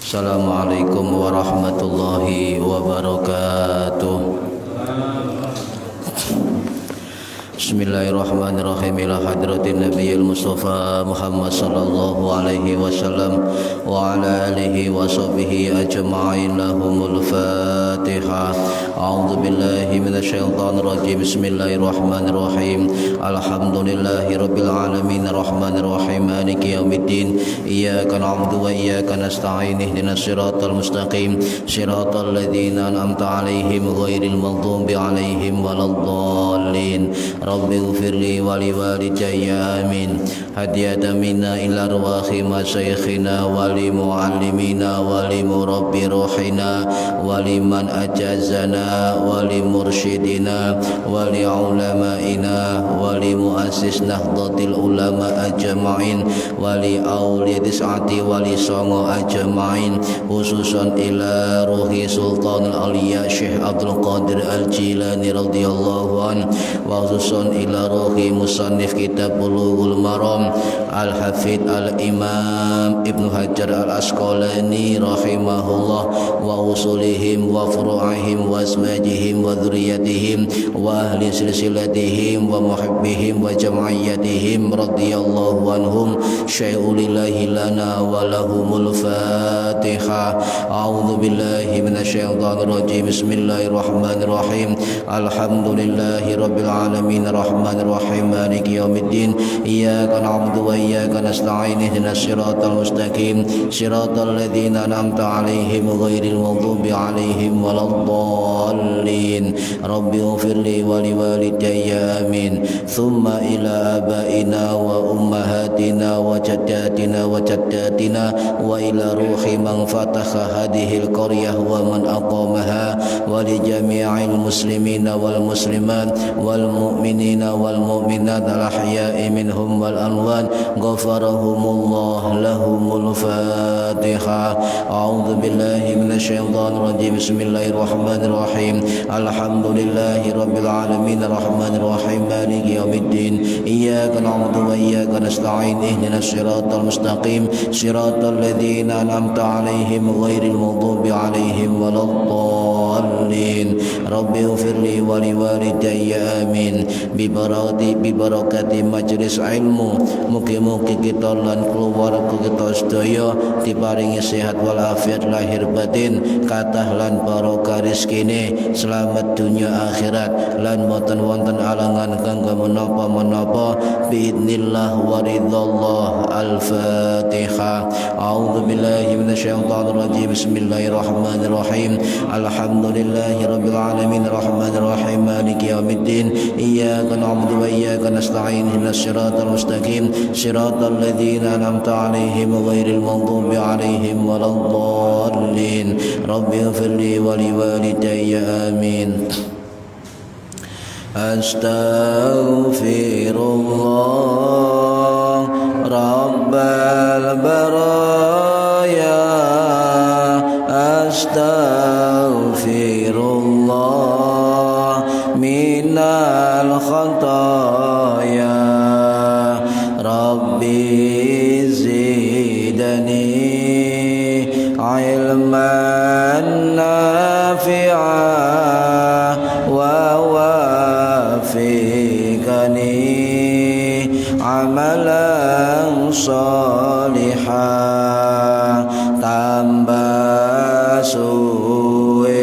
Assalamualaikum warahmatullahi wabarakatuh. Bismillahirrahmanirrahim. Ila hadratin nabiyil mustafa Muhammad sallallahu alaihi wasallam wa ala alihi wa sahbihi ajma'in. Lahumul Fatihah. A'udzu billahi minasyaitonir rajim. Bismillahirrahmanirrahim. Alhamdulillahi rabbil alamin arrahmanir rahim maliki yaumiddin. Iyyaka na'budu wa iyyaka nasta'in. Ihdinas siratal mustaqim. Siratal ladzina an'amta 'alaihim ghairil maghdubi 'alaihim waladdallin. Rabbi ghfirli wa liwalidayya amin. Hadiyatan minna ila arwahi masyayikhina wa li muallimina wa li murabbi ruhina wa liman ajazana wa li mursyidina wa li ulamaina wa li muassis nahdlatil ulama ajma'in wa li awliya tis'ati wa li songo ajma'in, khususan ila ruhi sultanul awliya Syekh Abdul Qadir Al-Jilani radhiyallahu an, wa khususan ila ruhi musannif kitab Bulughul Maram Al-Hafidh Al-Imam Ibnu Hajar Al-Asqalani rahimahullah, wa usulihim wa furu'ihim wa asmajihim wa dzurriyyatihim wa ahli silsilatihim wa muhibbihim wa jam'iyyatihim radhiyallahu anhum. Syai'ulillahi lana wa lahumul Fatihah. A'udzu billahi minasyaitonir rajim. Bismillahirrahmanirrahim. Alhamdulillahi rabbil alamin arrahmanir rahim maliki yaumiddin. Iyyaka na'budu wa iyyaka nasta'in. Ihdinas siratal mustaqim. Siratal ladzina an'amta 'alaihim ghairil maghdubi 'alaihim waladdallin. Rabbi ighfirli wa liwalidayya amin. Thumma ila abaina wa ummahatina wa jaddatina wa jaddatina wa ila ruhi man fataha hadhil qaryah wa man aqamaha wa li jami'il muslimina wal muslimat wal mu'minina wal mu'minat al ahya'i minhum wal amwat ghafarahumullah lahumul Fatihah. A'udzu billahi minasyaitonir rajim. Bismillahirrahmanirrahim. Alhamdulillahi rabbil alamin arrahmanir rahim maliki yaumiddin. Iyyaka na'budu wa iyyaka nasta'in. Ihdinas siratal mustaqim. Siratal ladzina an'amta 'alaihim ghairil maghdubi 'alaihim waladdallin. Rabbi ighfirli wa liwalidayya amin. Bi barakati majlis ilmu, mugi-mugi kita lan keluarga kita sedaya diparingi sehat walafiat lahir batin, kathah lan barokah rezekine, selamat dunia akhirat, lan boten wonten alangan kanggo menapa-menapa biidznillah wa ridallah. Al-Fatihah. A'udzu billahi minasyaitonir rajim. Bismillahirrahmanirrahim. Alhamdulillahi rabbil alamin arrahmanir rahim maliki yaumiddin. Iyyaka na'budu wa iyyaka nasta'in. Ihdinas siratal mustaqim. Siratal ladzina an'amta 'alaihim ghairil maghdubi 'alaihim waladdallin. Rabbi ighfirli wa liwalidayya amin. Astaghfirullah rabbal baraya. Astaghfirullah minal khataya. Rabbi zidni ilman nafi'an wa wafiqni amalan salihan. Tambah suwe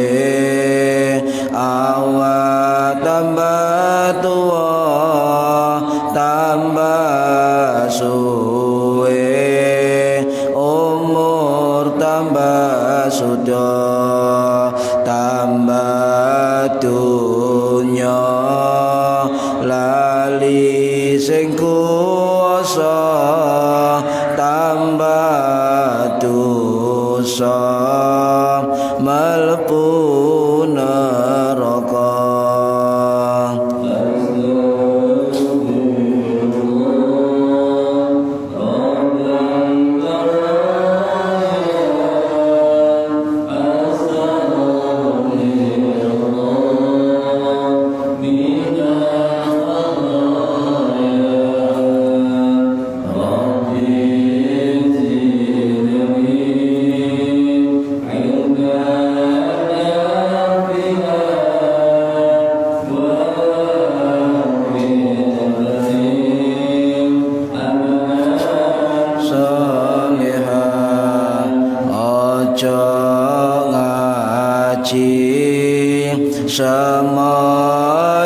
awak, tambah tua, tambah suwe umur, tambah sudah, tambah dunya lali sing kuwasa, tambah dosa mlebu neraka.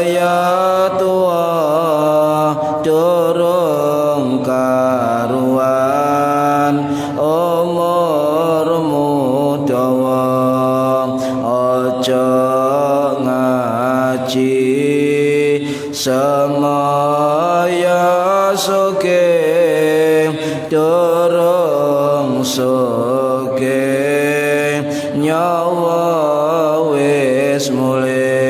ya tua durung karuan umurmu dawa aja ngaji semaya sugih durung sugih nyawa wis mulih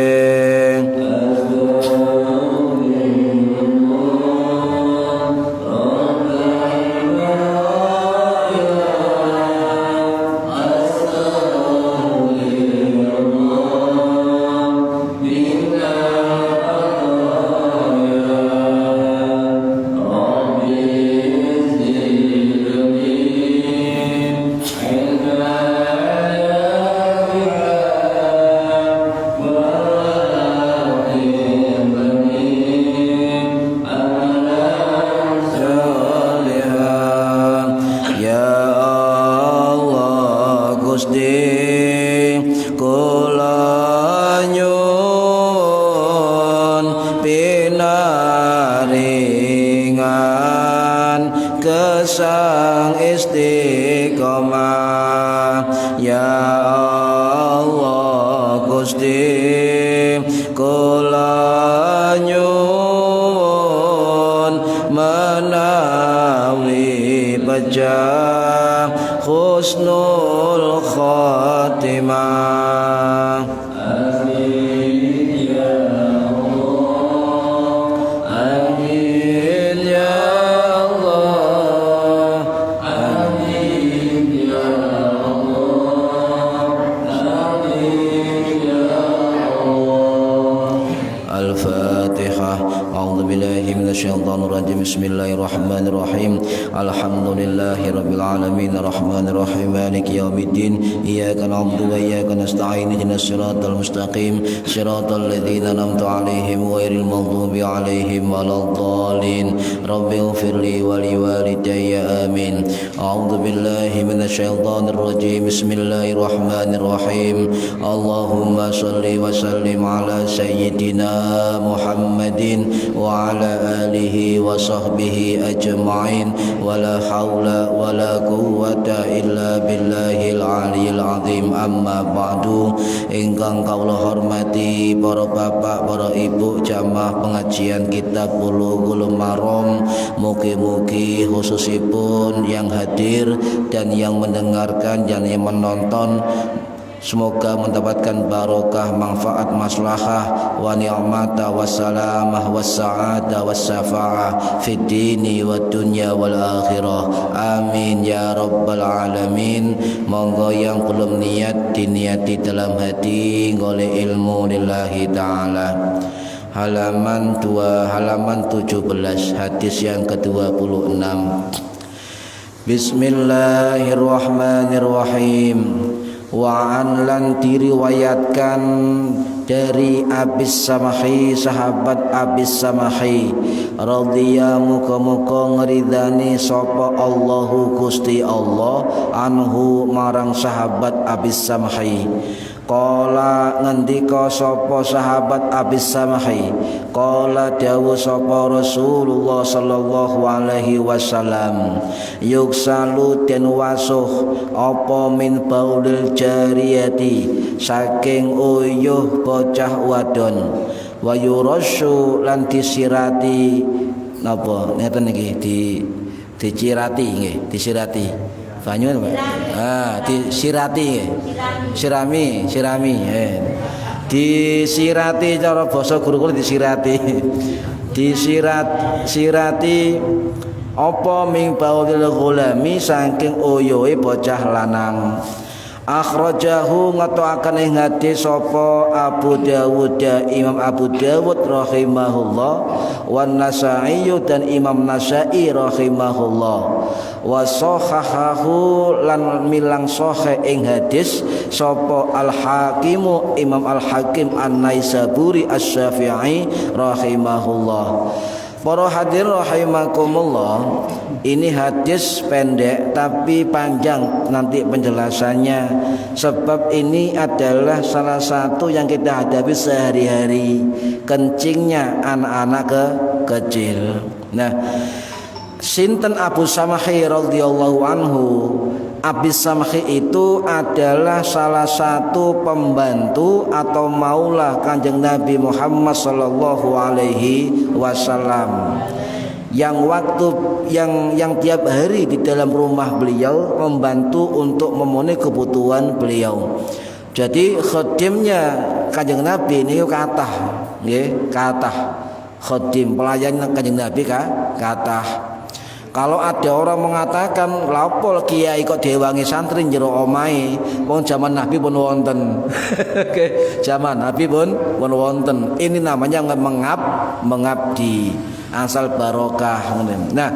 sang istiqomah ya Allah Gusti kula nyuwun menawi pejah husnul khatimah amin ya Allah amin ya Syaitanir rajim. Bismillahirrahmanirrahim. Alhamdulillahirabbil alamin arrahmanir rahim maliki yaumiddin iyyaka na'budu wa iyyaka nasta'in ihdinas siratal mustaqim siratal ladzina an'amta 'alaihim ghairil maghdubi 'alaihim waladdallin rabbighfirli wa liwalidayya amin. A'udzu billahi minasy syaithanir rajim. Bismillahirrahmanirrahim. Allahumma shalli wa sallim ala sayyidina Muhammadin wa ala alihi wa sahbihi ajma'in wala haula wala quwwata illa billahil aliyil azim. Amma ba'du. Ingkang kawula hormati para bapak, para ibu jamaah pengajian kitab Bulughul Maram, mugi-mugi khususipun yang hadir dan yang mendengarkan dan yang menonton semoga mendapatkan barokah, manfaat, maslahah, wa ni'mata, wa salamah, wa sa'adah, wa syafa'ah fid dini wa dunya wal akhirah. Amin ya rabbal alamin. Monggo yang belum niat diniati dalam hati golek ilmu lillahi ta'ala. Halaman 17 hadis yang ke-26. Bismillahirrahmanirrahim. Wa'an lan diriwayatkan dari Abis Samahi, sahabat Abis Samahi radhiyallahu muga-muga ngridani sapa Allahu Gusti Allah anhu marang sahabat Abis Samahi. Qala ngendika sapa sahabat Abis Samahi, qala dawuh sapa Rasulullah sallallahu alaihi wasallam, yuksalu den wasuh apa min baulil jariyati saking uyuh bocah wadon, wa yurasyu lan disirati napa ngeten niki dicirati nggih, disirati banyu Pak. Disirati sirami. Disirati cara basa guru kula disirati. Sirati apa ming baulil ghulami saking uyuhe bocah lanang. Akhrajahu ngatoaken ing hadis sapa Abu Dawud, Imam Abu Dawud rahimahullah, wan Nasa'i dan Imam Nasa'i rahimahullah, wa sahahahu lan milang sahih ing hadis sapa Al-Hakimu Imam Al-Hakim An-Naisaburi Asy-Syafi'i rahimahullah. Para hadirin rahimakumullah, ini hadis pendek tapi panjang nanti penjelasannya, sebab ini adalah salah satu yang kita hadapi sehari-hari, kencingnya anak-anak kecil. Nah, sinten Abu Samhi radhiyallahu anhu. Abi Samhi itu adalah salah satu pembantu atau maula Kanjeng Nabi Muhammad sallallahu alaihi wasallam, yang tiap hari di dalam rumah beliau membantu untuk memenuhi kebutuhan beliau. Jadi khadimnya Kanjeng Nabi ini kathah, nggih, kathah. Khadim pelayan Kanjeng Nabi kathah. Kalau ada orang mengatakan lapol kiai kok diwangi santri jero omahe, wong zaman Nabi pun wonten. Zaman Nabi pun wonten. Ini namanya mengabdi, asal barokah. Nah,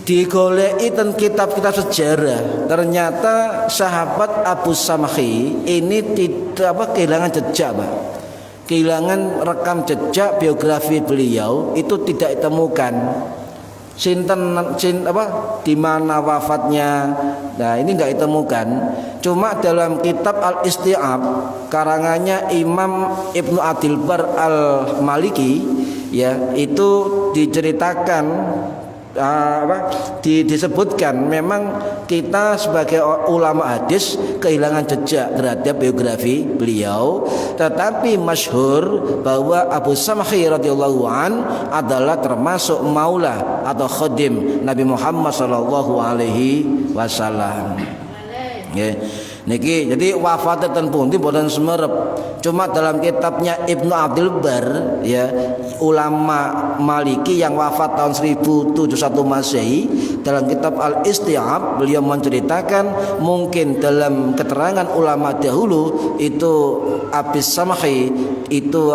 digoleki ten kitab-kitab sejarah, ternyata sahabat Abu Samhi ini tidak kehilangan jejak, Pak. Kehilangan rekam jejak biografi beliau itu tidak ditemukan. Di mana wafatnya, nah ini nggak ditemukan. Cuma dalam kitab Al-Isti'ab karangannya Imam Ibnu Abdul Bar Al-Maliki, ya, itu diceritakan, disebutkan memang kita sebagai ulama hadis kehilangan jejak terhadap biografi beliau, tetapi masyhur bahwa Abu Samhi radhiyallahu an adalah termasuk maula atau khadim Nabi Muhammad sallallahu alaihi wasallam. Niki jadi wafatnya ten pundi boten semerep. Cuma dalam kitabnya Ibnu Abdul Bar, ya, ulama Maliki yang wafat tahun 1071 Masehi, dalam kitab Al-Isti'ab beliau menceritakan mungkin dalam keterangan ulama dahulu itu Abis Samhi itu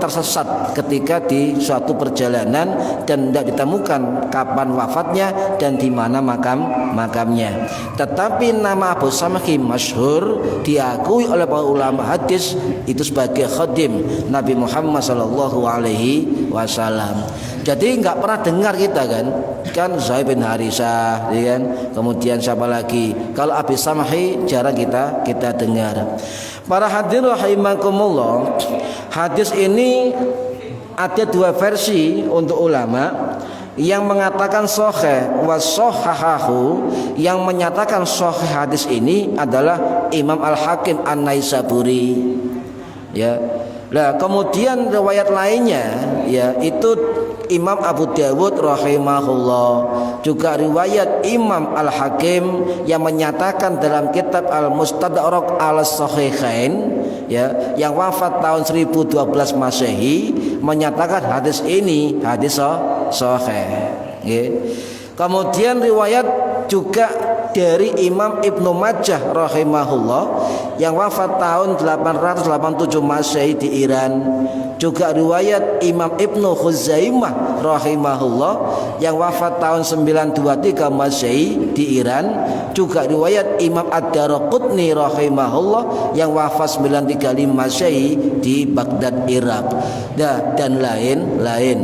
tersesat ketika di suatu perjalanan dan tidak ditemukan kapan wafatnya dan di mana makamnya. Tetapi nama Abu Samhi masyhur, diakui oleh para ulama hadis itu sebagai khadim Nabi Muhammad sallallahu alaihi wasallam. Jadi enggak pernah dengar kita kan Zaid bin Harisah, ya kan? Kemudian siapa lagi? Kalau Abi Samhi jarang kita dengar. Para hadirin rahimakumullah, hadis ini ada dua versi untuk ulama. Yang mengatakan sahih wa sahahahu, yang menyatakan sahih hadis ini adalah Imam Al-Hakim An-Naisaburi, ya. Nah, kemudian riwayat lainnya, ya, itu Imam Abu Dawud rahimahullah, juga riwayat Imam Al-Hakim yang menyatakan dalam kitab Al-Mustadrak Al-Sahihain, ya, yang wafat tahun 1012 Masehi, menyatakan hadis ini hadis sahih. Kemudian riwayat juga dari Imam Ibnu Majah rahimahullah yang wafat tahun 887 Masehi di Iran, juga riwayat Imam Ibnu Khuzaimah rahimahullah yang wafat tahun 923 Masehi di Iran, juga riwayat Imam Ad-Daraqutni rahimahullah yang wafat 935 Masehi di Baghdad, Irak, dan lain-lain.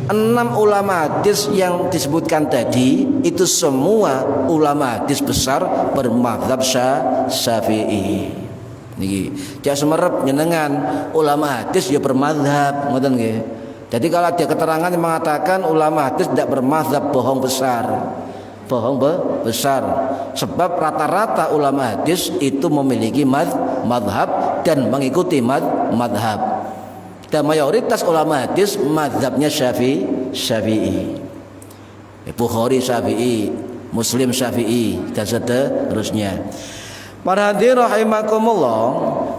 6 ulama hadis yang disebutkan tadi itu semua ulama hadis besar bermadzhab Syafi'i. Niki dia semerep nyenengan ulama hadis ya bermadzhab, ngoten nggih. Jadi kalau ada keterangan yang mengatakan ulama hadis tidak bermadzhab, bohong besar. Sebab rata-rata ulama hadis itu memiliki madhab dan mengikuti madhab. Dan mayoritas ulama hadis madhabnya Syafi'i. Bukhari Syafi'i, Muslim Syafi'i, dan seterusnya. Para hadirin rahimakumullah,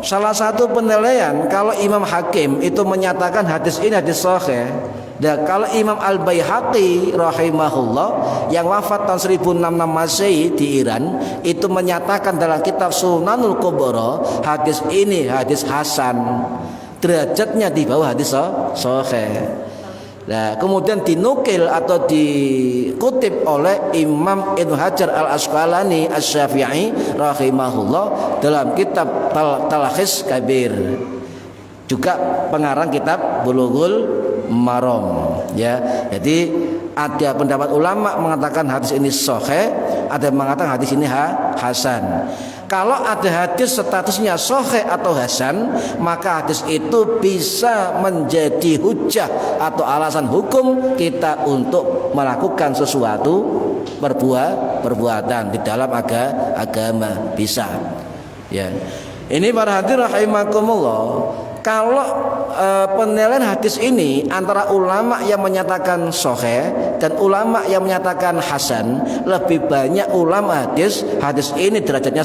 salah satu penilaian kalau Imam Hakim itu menyatakan hadis ini hadis sahih. Dan kalau Imam Al-Baihaqi rahimahullah yang wafat tahun 1066 Masehi di Iran itu menyatakan dalam kitab Sunanul Kubra hadis ini hadis hasan, derajatnya di bawah hadis sahih. Nah, kemudian dinukil atau dikutip oleh Imam Ibnu Hajar Al-Asqalani Asy-Syafi'i rahimahullah dalam kitab Talkhis Kabir, juga pengarang kitab Bulughul maram ya. Jadi ada pendapat ulama mengatakan hadis ini sahih, ada yang mengatakan hadis ini hasan. Kalau ada hadis statusnya sahih atau hasan, maka hadis itu bisa menjadi hujah atau alasan hukum kita untuk melakukan sesuatu perbuatan di dalam agama bisa. Ya. Ini para hadirin rahimakumullah. Kalau penilaian hadis ini antara ulama yang menyatakan sahih dan ulama yang menyatakan hasan, lebih banyak ulama hadis ini derajatnya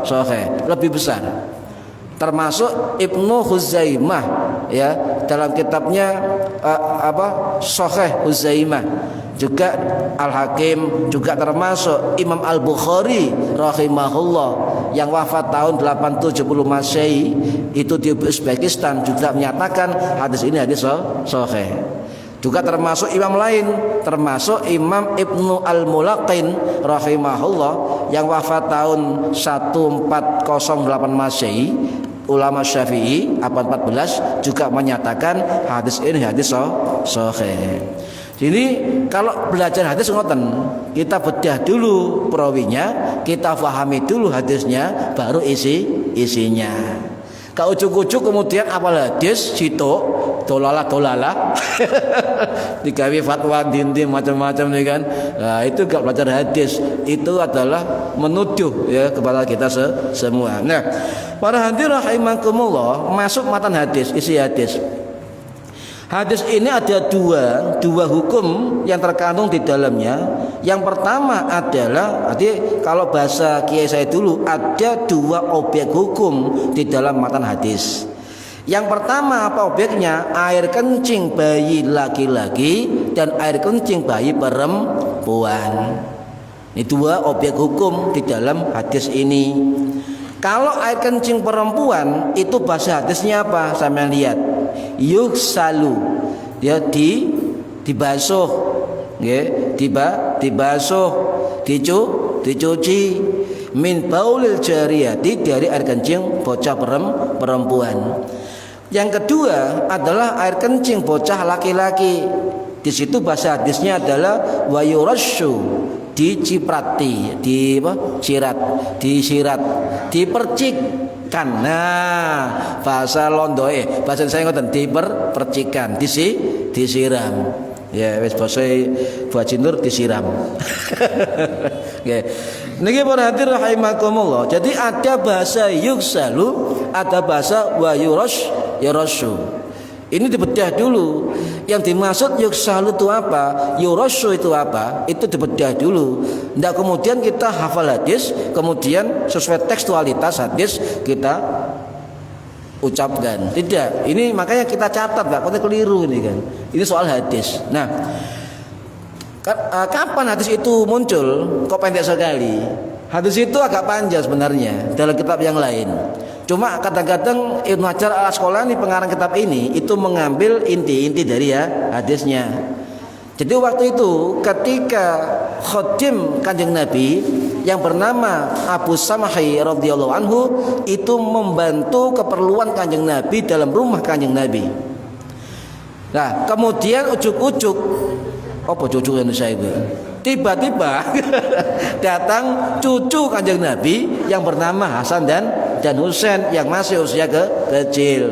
sahih, lebih besar. Termasuk Ibnu Huzaimah ya, dalam kitabnya Sahih Huzaimah, juga Al-Hakim, juga termasuk Imam Al-Bukhari rahimahullah yang wafat tahun 870 Masehi itu di Uzbekistan, juga menyatakan hadis ini hadis sahih. Juga termasuk imam lain, termasuk Imam Ibnu Al-Mulaqin rahimahullah yang wafat tahun 1408 Masehi, ulama Syafi'i abad 14, juga menyatakan hadis ini hadis sahih. Jadi kalau belajar hadis ngoten, kita bedah dulu perawinya, kita pahami dulu hadisnya, baru isinya. Kau ujuk-ujuk kemudian apal hadis situ dolala digawe fatwa dinti macam-macam nih kan. Nah, itu gak belajar hadis, itu adalah menuduh ya kepada kita semua. Nah, para hadirin rahimakumullah, masuk matan hadis, isi hadis. Hadis ini ada dua hukum yang terkandung di dalamnya. Yang pertama adalah, kalau bahasa kiai saya dulu, ada dua objek hukum di dalam matan hadis. Yang pertama apa objeknya? Air kencing bayi laki-laki dan air kencing bayi perempuan. Ini dua objek hukum di dalam hadis ini. Kalau air kencing perempuan itu bahasa hadisnya apa? Sampeyan lihat. Yuksalu, dia dibasuh, ya, dibasuh, dicuci min baulil jariyati, dari air kencing bocah perempuan. Yang kedua adalah air kencing bocah laki-laki. Di situ bahasa hadisnya adalah wayurasyu, diciprati, disirat, dipercik. Nah, bahasa Londoe, bahasa saya ngoten, dipercikan, disiram. Ya, wis basa Bajinur disiram. Nggih. Niki para hadirin rahimakumullah. Jadi ada bahasa yuksalu, ada bahasa wa yurasyu. Ini dibedah dulu. Yang dimaksud yuksalu itu apa, yurasyu itu apa, itu dibedah dulu. Tidak kemudian kita hafal hadis, kemudian sesuai tekstualitas hadis kita ucapkan. Tidak. Ini makanya kita catat, Pak. Kok keliru ini kan. Ini soal hadis. Nah, kapan hadis itu muncul? Kok pendek sekali? Hadis itu agak panjang sebenarnya dalam kitab yang lain. Cuma kadang-kadang Ibnu Hajar Al-Asqalani pengarang kitab ini itu mengambil inti-inti dari hadisnya. Jadi waktu itu ketika khadim Kanjeng Nabi yang bernama Abu Samahi radhiyallahu anhu itu membantu keperluan Kanjeng Nabi dalam rumah Kanjeng Nabi. Nah, kemudian ujuk-ujuk apa cucu yang saya itu? Tiba-tiba datang cucu Kanjeng Nabi yang bernama Hasan dan Husain yang masih usia kecil.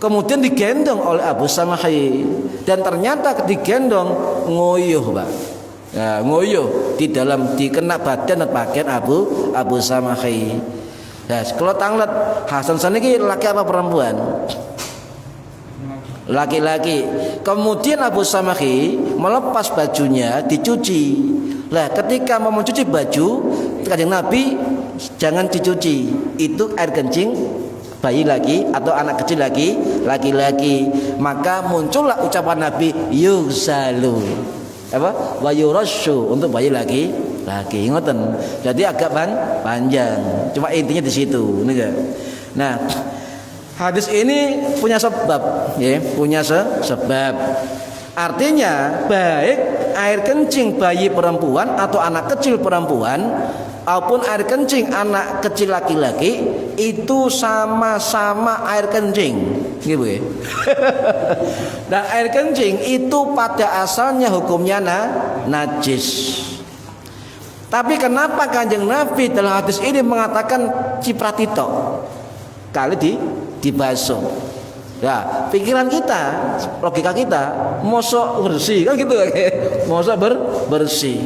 Kemudian digendong oleh Abu Samahi dan ternyata digendong ngoyuh, Pak. Nah, ngoyuh dikena badan dan pakaian Abu Samahi. Nah, kalau tanglet Hasan saniki laki apa perempuan? Laki-laki. Kemudian Abu Samahi melepas bajunya, dicuci. Lah, ketika mau mencuci baju, Kanjeng Nabi jangan dicuci. Itu air kencing bayi lagi atau anak kecil laki-laki. Maka muncullah ucapan Nabi yusalu. Apa? Wa yurasyu, untuk bayi lagi. Ngoten. Jadi agak panjang. Cuma intinya di situ, Nah, hadis ini punya sebab, ya, punya sebab. Artinya baik air kencing bayi perempuan atau anak kecil perempuan maupun air kencing anak kecil laki-laki itu sama-sama air kencing, gitu ya. Dan air kencing itu pada asalnya hukumnya najis. Tapi kenapa Kanjeng Nabi dalam hadis ini mengatakan cipratito kali dibasuh? Ya, pikiran kita, logika kita, mosok bersih kan gitu, mosok bersih.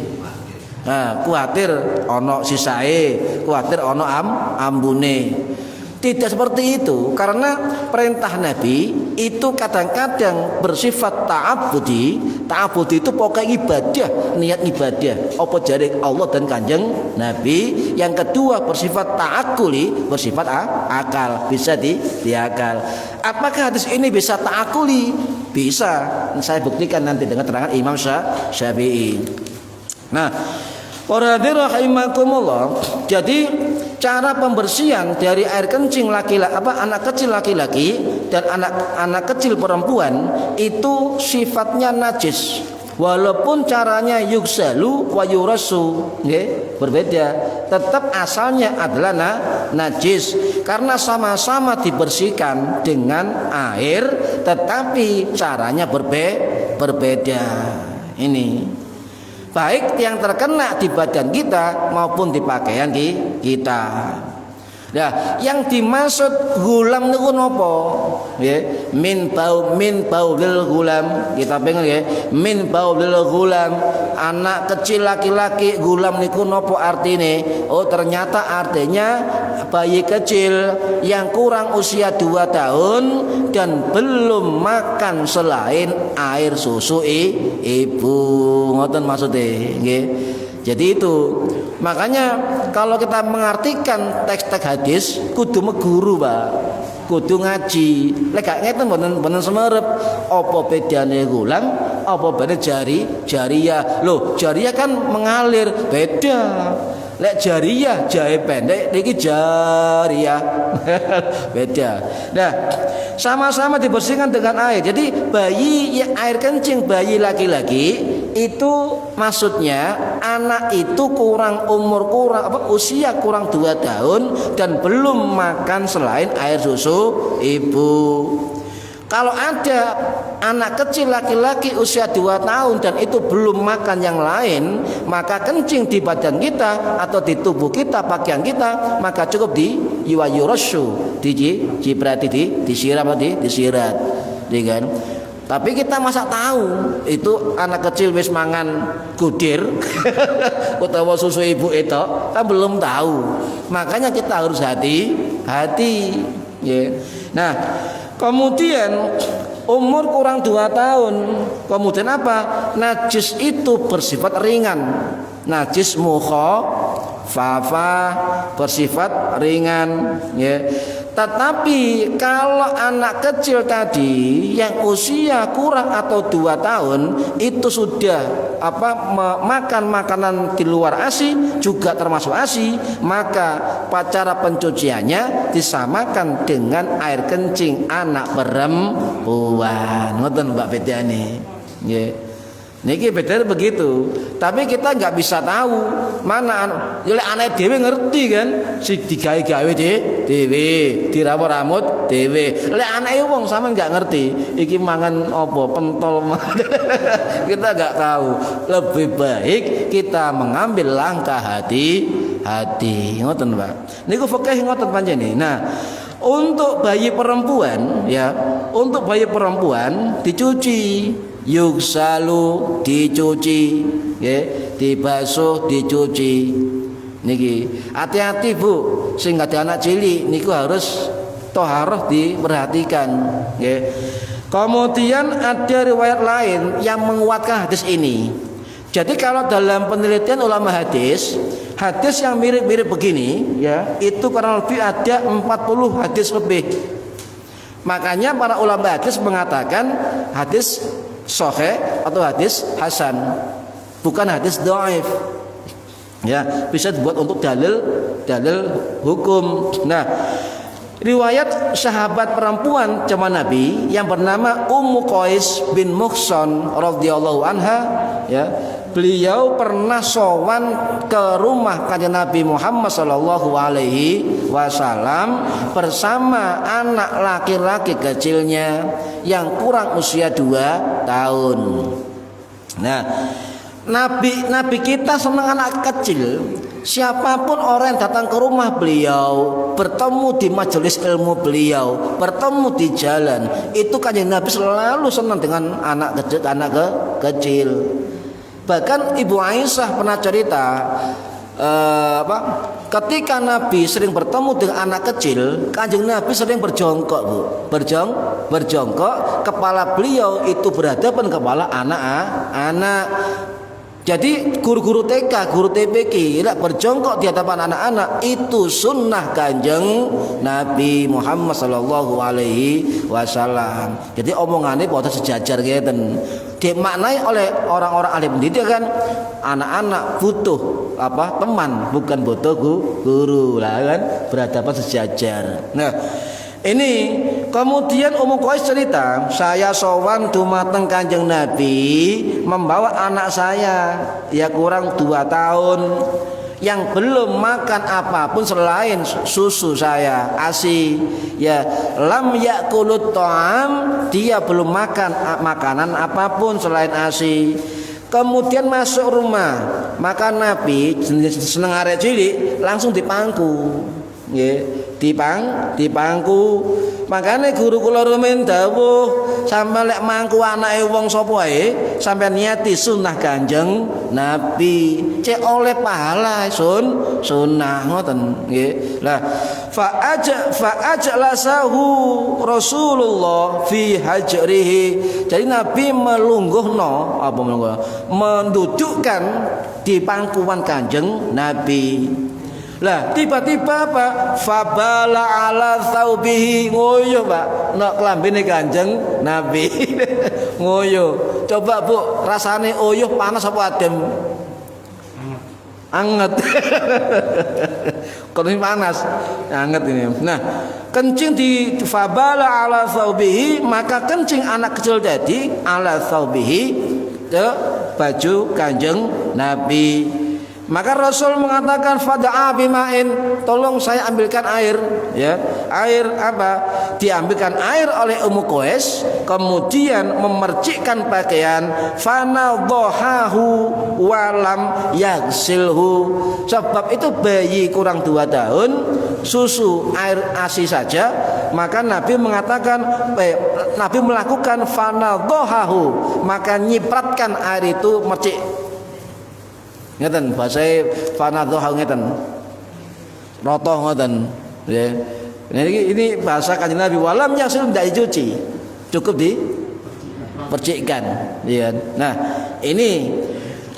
Nah, kuatir ono sisae, kuatir ono ambune. Tidak seperti itu, karena perintah Nabi itu kadang-kadang bersifat ta'abudi. Ta'abudi itu pokoknya ibadah, niat ibadah. Apa jari Allah dan Kanjeng Nabi. Yang kedua bersifat ta'akuli, bersifat akal, bisa diakal. Apakah hadis ini bisa ta'akuli? Bisa. Saya buktikan nanti dengan terangan Imam Syafi'i. Nah, para hadirin rahimakumullah. Jadi cara pembersihan dari air kencing anak kecil laki-laki dan anak kecil perempuan itu sifatnya najis. Walaupun caranya yugsalu wa yurasu, berbeda, tetap asalnya adalah najis karena sama-sama dibersihkan dengan air, tetapi caranya berbeda. Ini baik yang terkena di badan kita maupun di pakaian kita. Nah, yang dimaksud gulam niku napa? Nggih, min baulil gulam. Kita pengen nggih, min baulil gulam. Anak kecil laki-laki gulam niku napa artine? Oh, ternyata artinya bayi kecil yang kurang usia 2 tahun dan belum makan selain air susu ibu. Ngoten maksudnya, nggih. Jadi itu makanya kalau kita mengartikan teks-teks hadis kudu meguru, Pak. Kudu ngaji. Lek gak ngeten mboten semerep. Apa bedane gulam, apa bedane jariyah. Loh, jariyah kan mengalir, beda. Lek jariyah jahe pendek, niki jariyah. Beda. Nah, sama-sama dibersihkan dengan air. Jadi air kencing bayi laki-laki itu maksudnya anak itu usia kurang 2 tahun dan belum makan selain air susu ibu. Kalau ada anak kecil laki-laki usia 2 tahun dan itu belum makan yang lain, maka kencing di badan kita atau di tubuh kita, pakaian kita, maka cukup yuwayurashu, berarti disiram atau disirat, kan? Tapi kita masa tahu itu anak kecil wis mangan gudir utawa susu ibu itu kan belum tahu. Makanya kita harus hati-hati, ya. Nah, kemudian umur kurang 2 tahun, kemudian apa? Najis itu bersifat ringan. Najis mukhafafah, bersifat ringan, ya. Tetapi kalau anak kecil tadi yang usia kurang atau 2 tahun itu sudah makan makanan di luar ASI juga termasuk ASI, maka cara pencuciannya disamakan dengan air kencing anak perempuan. Ngoten Mbak bedane. Nggih. Niki bedanya begitu, tapi kita nggak bisa tahu mana anak dhewe ngerti kan, si digawe-gawe dhewe, diramut-ramut dhewe. Lek anake wong sama nggak ngerti, iki mangan apa pentol, kita nggak tahu. Lebih baik kita mengambil langkah hati-hati, ngoten Pak. Niku fikih ngoten panjenengan. Nah, untuk bayi perempuan ya, untuk bayi perempuan dicuci. Yugsalu dicuci, ya, dibasuh dicuci. Niki hati-hati Bu, sing ada anak cilik niku harus toharoh diperhatikan, ya. Kemudian ada riwayat lain yang menguatkan hadis ini. Jadi kalau dalam penelitian ulama hadis yang mirip-mirip begini, ya, itu kurang lebih ada 40 hadis lebih. Makanya para ulama hadis mengatakan hadis sahih atau hadis hasan, bukan hadis dhaif. Ya, bisa dibuat untuk dalil hukum. Nah, riwayat sahabat perempuan zaman Nabi yang bernama Ummu Qais bin Muhsan radhiyallahu anha, ya, beliau pernah sowan ke rumah kanjeng Nabi Muhammad sallallahu alaihi wasallam bersama anak laki-laki kecilnya yang kurang usia 2 tahun. Nah, Nabi kita senang anak kecil. Siapapun orang yang datang ke rumah beliau, bertemu di majelis ilmu beliau, bertemu di jalan, itu kanjeng Nabi selalu senang dengan anak kecil. Bahkan Ibu Aisyah pernah cerita, ketika Nabi sering bertemu dengan anak kecil, kanjeng Nabi sering berjongkok, Bu. Berjongkok, kepala beliau itu berhadapan kepala anak-anak. Jadi guru-guru TK, guru TPK berjongkok di hadapan anak-anak itu sunnah kanjeng Nabi Muhammad sallallahu alaihi wasallam. Jadi omongannya pada sejajar ngeten. Dimaknai oleh orang-orang ahli pendidikan, anak-anak butuh teman, bukan butuh guru lah kan, berhadapan sejajar. Nah, ini kemudian Ummu Qais cerita, saya sowan dumateng kanjeng Nabi membawa anak saya ya kurang 2 tahun yang belum makan apapun selain susu saya, ASI. Ya, lam yakulut ta'am, dia belum makan makanan apapun selain ASI. Kemudian masuk rumah, maka Nabi seneng arek cilik langsung dipangku. Nggih. Dipangku. Makanya guru kula rumen dawuh, sampe lek mangku anake wong sapa ae, sampe niati sunnah kanjeng Nabi. Cek oleh pahala sunnah ngoten nggih. Lah fa'ajlasahu Rasulullah fi hajrihi. Jadi Nabi mendudukkan di pangkuan kanjeng Nabi. Lah tiba-tiba apa? Fabala ala thawbihi, ngoyo Pak, nek klambine kanjeng Nabi. Ngoyo. Coba Bu, rasane oyuh panas apa adem? Anget. Kalau ini panas, anget ini. Nah, kencing di fabala ala thawbihi, maka kencing anak kecil tadi ala thawbihi ke baju kanjeng Nabi. Maka Rasul mengatakan fada'a bima'in, tolong saya ambilkan air, ya. Air apa? Diambilkan air oleh Ummu Qais, kemudian memercikkan pakaian, fanadhahahu walam yaghsilhu. Sebab itu bayi kurang 2 tahun, susu air ASI saja, maka Nabi mengatakan Nabi melakukan fanadhahahu, maka nyipratkan air itu mercik. Ngeten bahasa fanadhahu ngeten. Rotoh ngoten ya. Ini bahasa kanjeng Nabi, walam yaghsil, tidak dicuci, cukup dipercikkan ya. Nah, ini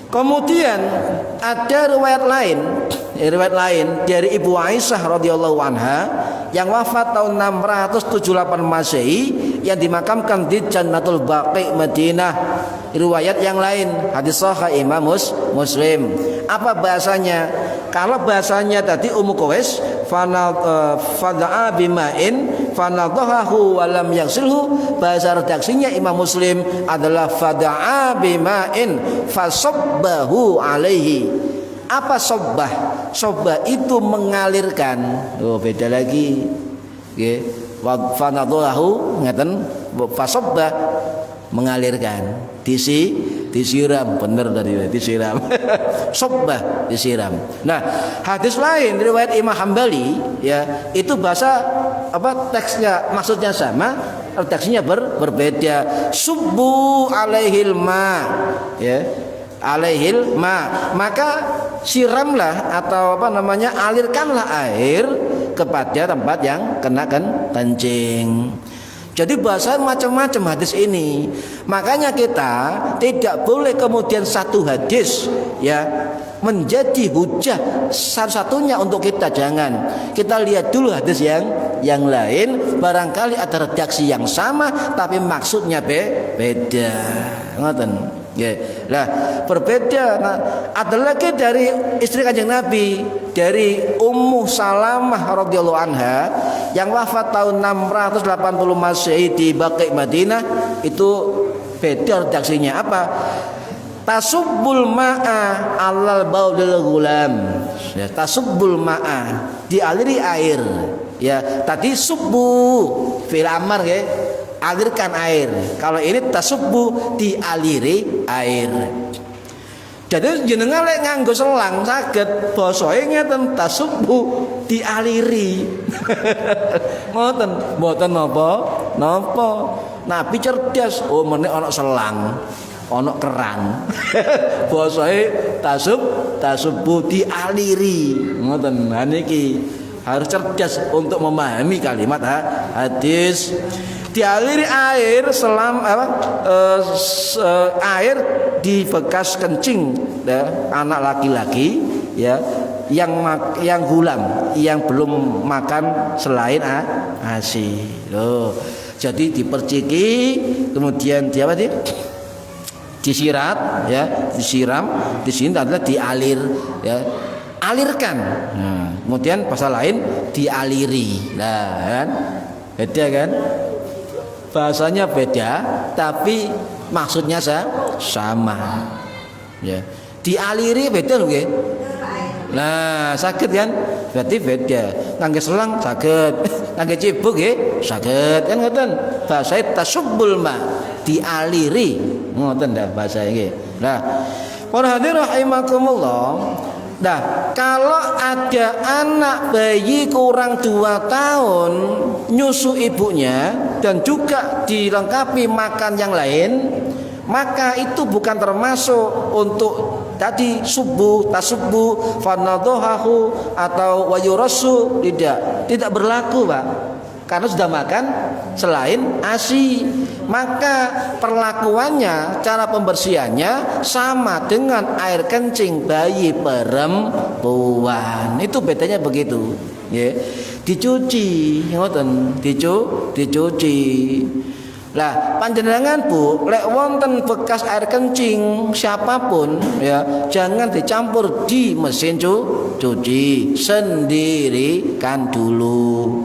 kemudian ada riwayat lain dari Ibu Aisyah radhiyallahu anha yang wafat tahun 678 Masehi yang dimakamkan di Jannatul Baqi Madinah. Riwayat yang lain hadis sahih Imam Muslim. Apa bahasanya? Kalau bahasanya tadi Ummu Qais fada'a bima'in fanadhahu wa lam yaghsilhu, bahasa redaksinya Imam Muslim adalah fada'a bima'in fasabbahu alaihi. Apa sobbah? Sobbah itu mengalirkan. Oh, beda lagi. Nggih. Fanadhahu ngeten, fasabbah mengalirkan. Disiram, bener tadi, disiram. Sobbah, disiram. Nah, hadis lain riwayat Imam Hambali ya, itu bahasa teksnya maksudnya sama, redaksinya berbeda. Subbu alaihil ma, ya. Alaihil ma, maka siramlah atau alirkanlah air kepada tempat yang kena kencing. Jadi bahasa macam-macam hadis ini. Makanya kita tidak boleh kemudian satu hadis ya menjadi hujah satu-satunya untuk kita, jangan. Kita lihat dulu hadis yang lain, barangkali ada redaksi yang sama tapi maksudnya beda. Ngoten. Yeah. Nah, berbeda. Nah, ada lagi dari istri kanjeng Nabi, dari Ummu Salamah radhiyallahu anha yang wafat tahun 680 Masehi di Baqi Madinah. Itu beda redaksinya. Apa? Tasubbul ma'a alal baudil gulam. Ya, tasubbul ma'a, dialiri air. Ya, tadi subbu fil amar ya, alirkan air. Kalau ini tasubbu, dialiri air. Jadi jenengan lek nganggo selang saged basahe ngeten tasubbu, dialiri. Ngoten, mboten napa. Nabi cerdas, oh meneh ana selang, ana keran. Basahe tasubbu, dialiri. Ngoten. Nah niki harus cerdas untuk memahami kalimat hadis. Dialiri air air di bekas kencing ya, anak laki-laki ya, yang gulam, yang belum makan selain ASI. Loh, jadi diperciki, kemudian disirat ya, disiram, di sini adalah dialir ya. Alirkan. Nah, kemudian pasal lain dialiri. Nah, kan? Beda kan? Bahasanya beda, tapi maksudnya sama. Ya. Dialiri beda loh, nggih. Nah, saged kan? Berarti beda. Ngangge selang saged, ngangge cibuk nggih, saged. Kan ngoten. Bahasa tasubbul ma, dialiri. Ngoten dah bahasa nggih. Nah, para hadirin rahimakumullah. Nah, kalau ada anak bayi kurang 2 tahun nyusu ibunya dan juga dilengkapi makan yang lain, maka itu bukan termasuk untuk tadi subuh, tasubbu, fanadhahu atau wayurasu, tidak berlaku, Pak. Karena sudah makan selain ASI, maka perlakuannya, cara pembersihannya sama dengan air kencing bayi perempuan. Itu bedanya begitu, ya. Dicuci, ngoten, dicuci. Lah, panjenengan Bu, lek wonten bekas air kencing siapapun ya, jangan dicampur di mesin cuci, sendirikan dulu.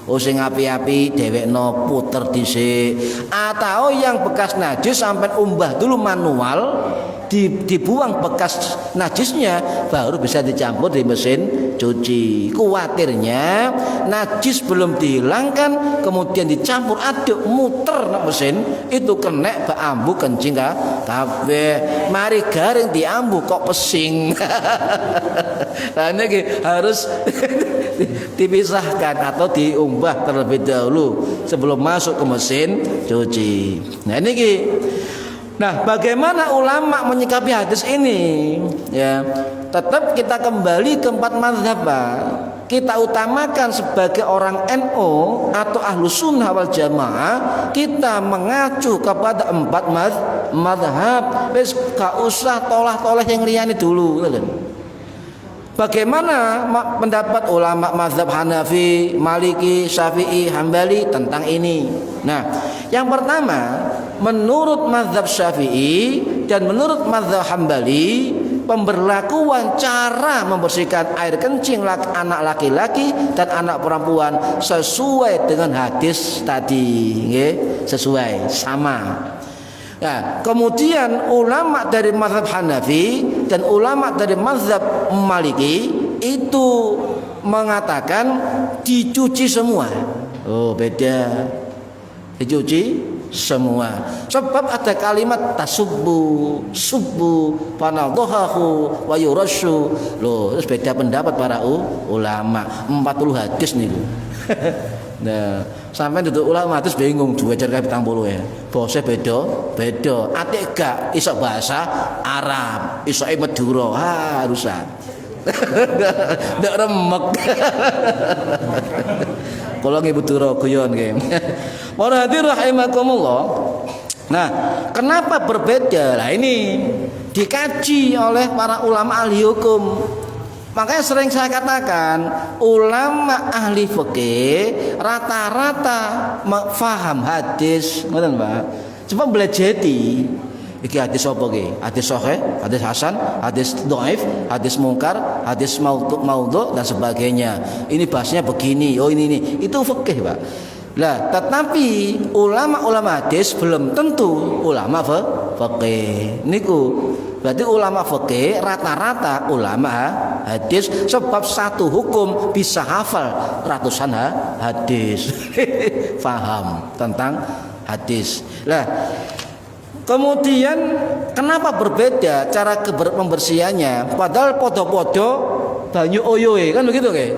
Oh sing api-api dhewekno puter dhisik, atau yang bekas najis sampai umbah dulu manual, dibuang bekas najisnya baru bisa dicampur di mesin cuci. Kuatirnya najis belum dihilangkan kemudian dicampur aduk muter nang mesin, itu kena ambu kencing kabeh. Mari garing diambu kok pesing. Nah ini harus dipisahkan atau diumbah terlebih dahulu sebelum masuk ke mesin cuci. Nah ini Nah, bagaimana ulama menyikapi hadis ini? Ya, tetap kita kembali ke 4 mazhab, Pak. Kita utamakan sebagai orang NU atau Ahlus Sunnah wal Jamaah, kita mengacu kepada 4 mazhab. Wis gak usah tolah-tolah yang liyane dulu. Bagaimana pendapat ulama mazhab Hanafi, Maliki, Syafi'i, Hambali tentang ini? Nah, yang pertama, menurut mazhab Syafi'i dan menurut mazhab Hambali, pemberlakuan cara membersihkan air kencing anak laki-laki dan anak perempuan sesuai dengan hadis tadi, sesuai, sama. Nah, kemudian ulama dari mazhab Hanafi dan ulama dari mazhab Maliki itu mengatakan dicuci semua. Oh, beda. Dicuci semua. Sebab ada kalimat tasubbu, subbu, panadhahu wa yurashu. Loh, terus beda pendapat para ulama. 40 hadis niku. Nah, sampai duduk ulama terus bingung duwe jar kabeh 40 ya. Bose beda. Atik gak iso bahasa Arab, iso Madura. Rusak. Ndak remek. Kula nggih Madura guyon nggih. Para hadirin rahimakumullah. Nah, kenapa berbeda? Lah ini dikaji oleh para ulama ahli hukum. Makanya sering saya katakan ulama ahli fikih rata-rata faham hadis, ngoten Pak. Coba belajeti iki hadis apa iki? Hadis sahih, hadis hasan, hadis dhaif, hadis mungkar, hadis maudhu dan sebagainya. Ini bahasnya begini. Oh ini. Itu fikih, Pak. Lah, tetapi ulama-ulama hadis belum tentu ulama fikih. Niku berarti ulama fikih rata-rata ulama hadis, sebab satu hukum bisa hafal ratusan hadis. Faham tentang hadis. Lah, kemudian kenapa berbeda cara pembersihannya? Padahal podo-podo banyu oyoe kan begitu ke?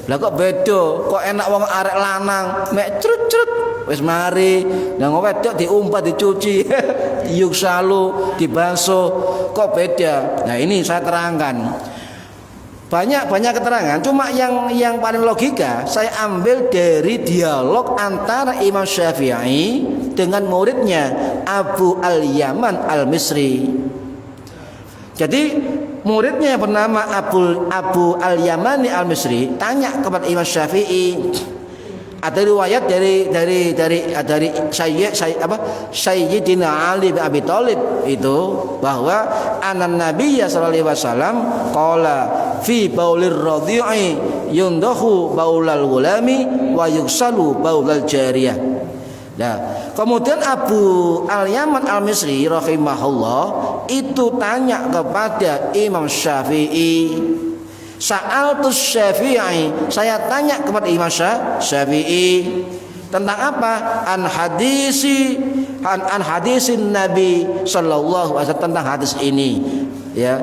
Lah kok beda? Kok enak wong arek lanang mek crut-crut wis mari, nang wedok diumpat dicuci, yuk salu dibasuh, kok beda? Nah, ini saya terangkan. Banyak keterangan, cuma yang paling logika saya ambil dari dialog antara Imam Syafi'i dengan muridnya Abu Al-Yaman Al-Misri. Jadi muridnya yang bernama Abu Al-Yamani Al-Misri tanya kepada Imam Syafi'i. Ada riwayat dari Sayyidina Ali bin Abi Thalib itu bahwa anan Nabiyya sallallahu alaihi wasallam qala fi baulir radhi'i yundahu baulal gulami wa yuksalu baulal jariyah. Nah, kemudian Abu Al-Yaman Al-Misri rahimahullah itu tanya kepada Imam Syafi'i. Sa'altus Syafi'i, saya tanya kepada Imam Syafi'i tentang apa? An hadisin Nabi sallallahu alaihi wasallam, tentang hadis ini. Ya.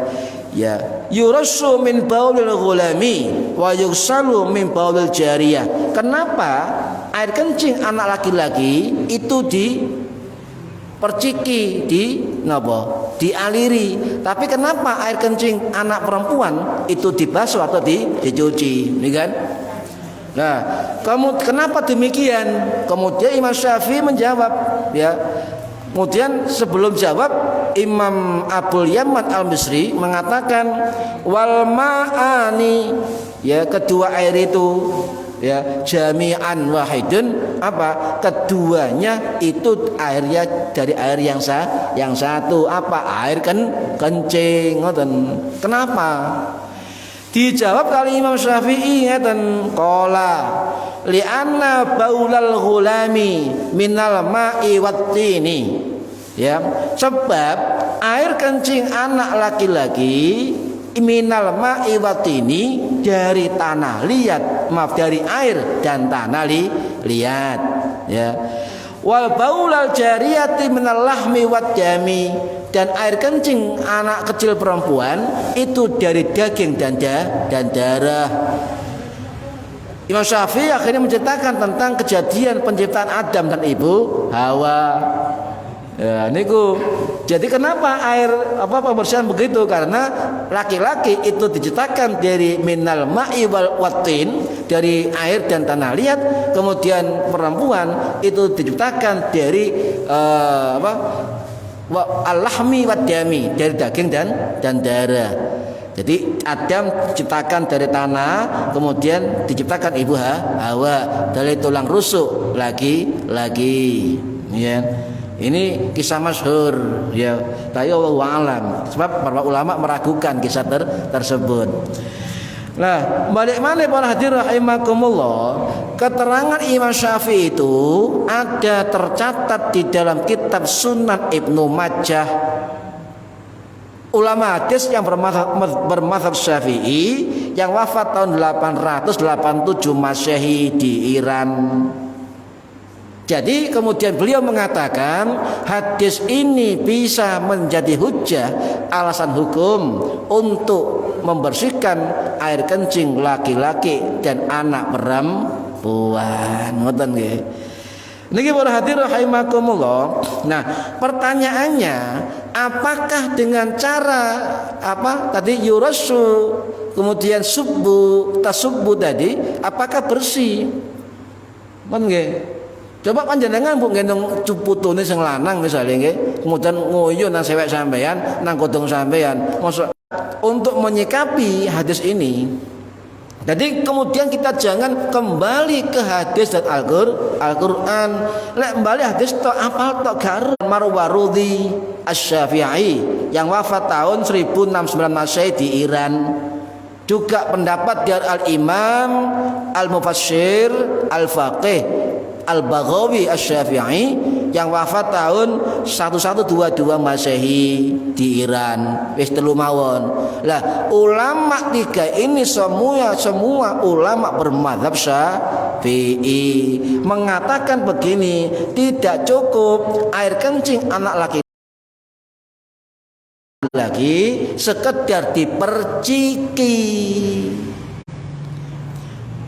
Yurassu min baulil ghulami wa yugsalu min baulil jariyah. Kenapa air kencing anak laki-laki itu diperciki, dialiri, tapi kenapa air kencing anak perempuan itu dibasuh atau dicuci, ini kan? Nah, kenapa demikian? Kemudian Imam Syafi'i menjawab, ya. Kemudian sebelum jawab, Imam Abul Yaman Al-Misri mengatakan wal ma'ani, ya, kedua air itu, ya, jami'an wahidun, apa? Keduanya itu airnya dari air yang satu, apa? Air kencing. Kenapa? Dijawab kali Imam Syafi'i ngeten, qala li'anna baulal ghulami minal ma'i wattini. Ya, sebab air kencing anak laki-laki minal ma'i wattini, dari tanah liat, dari air dan tanah liat, ya. Wal baulal jariyati minal lahmi waddami, dan air kencing anak kecil perempuan itu dari daging dan darah. Imam Syafi'i akhirnya menceritakan tentang kejadian penciptaan Adam dan ibu Hawa. Ya, niku. Jadi kenapa air pembersihan begitu? Karena laki-laki itu diciptakan dari minal ma'i wal watin, dari air dan tanah liat. Kemudian perempuan itu diciptakan dari al-lahmi wad-dami, dari daging dan darah. Jadi Adam diciptakan dari tanah, kemudian diciptakan ibu Hawa dari tulang rusuk lagi, ya. Ini kisah masyhur, ya. Tapi wallahu a'lam, sebab para ulama meragukan kisah tersebut. Nah, balik mana para hadirin rahimakumullah, keterangan Imam Syafi'i itu ada tercatat di dalam kitab Sunan Ibnu Majah. Ulama hadis yang bermadzhab Syafi'i yang wafat tahun 887 Masehi di Iran. Jadi kemudian beliau mengatakan hadis ini bisa menjadi hujjah, alasan hukum untuk membersihkan air kencing laki-laki dan anak perempuan. Ngoten nggih. Niki para hadirin rahimakumullah. Nah, pertanyaannya, apakah dengan cara tadi yurasu, kemudian tasubbu tadi, apakah bersih? Mon nggih. Coba panjenengan bu gendong putune sing lanang misalnya nggih, kemudian nguyuh nang sewek sampean, nang kodong sampean. Maksud untuk menyikapi hadis ini. Jadi kemudian kita jangan kembali ke hadis dan Al-Qur'an. Lek kembali hadis tok apal tok garu. Marwarudi Asy-Syafi'i yang wafat tahun 1069 Masehi di Iran. Juga pendapat dari Al-Imam Al-Mufassir Al-Faqih Al-Baghawi Asy-Syafi'i yang wafat tahun 1122 Masehi di Iran. Wis telu mawon. Lah ulama tiga ini semua ulama bermadzhab Syafi'i mengatakan begini, tidak cukup air kencing anak lagi sekedar diperciki,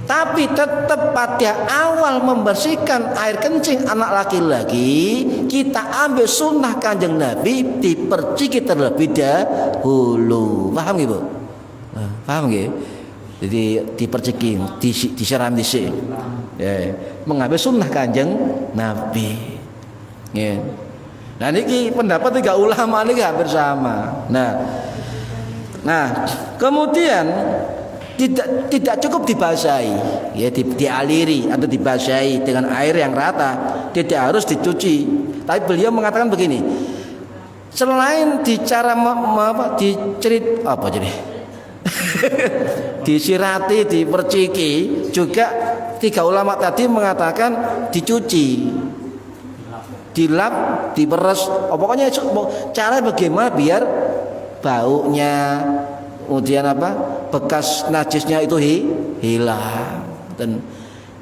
tapi tetap pada awal membersihkan air kencing anak laki-laki kita ambil sunnah Kanjeng Nabi, diperciki terlebih dahulu. Paham nggih, Bu? Paham nggih? Jadi diperciki, disiram dhisik. Ya, mengambil sunnah Kanjeng Nabi. Ya. Nah niki pendapat tiga ulama ini hampir sama. Nah kemudian tidak cukup dibasahi, ya dialiri atau dibasahi dengan air yang rata, tidak harus dicuci. Tapi beliau mengatakan begini, selain disirati, diperciki, juga tiga ulama tadi mengatakan dicuci, dilap, diperes, pokoknya cara bagaimana biar baunya, kemudian bekas najisnya itu hilang. Dan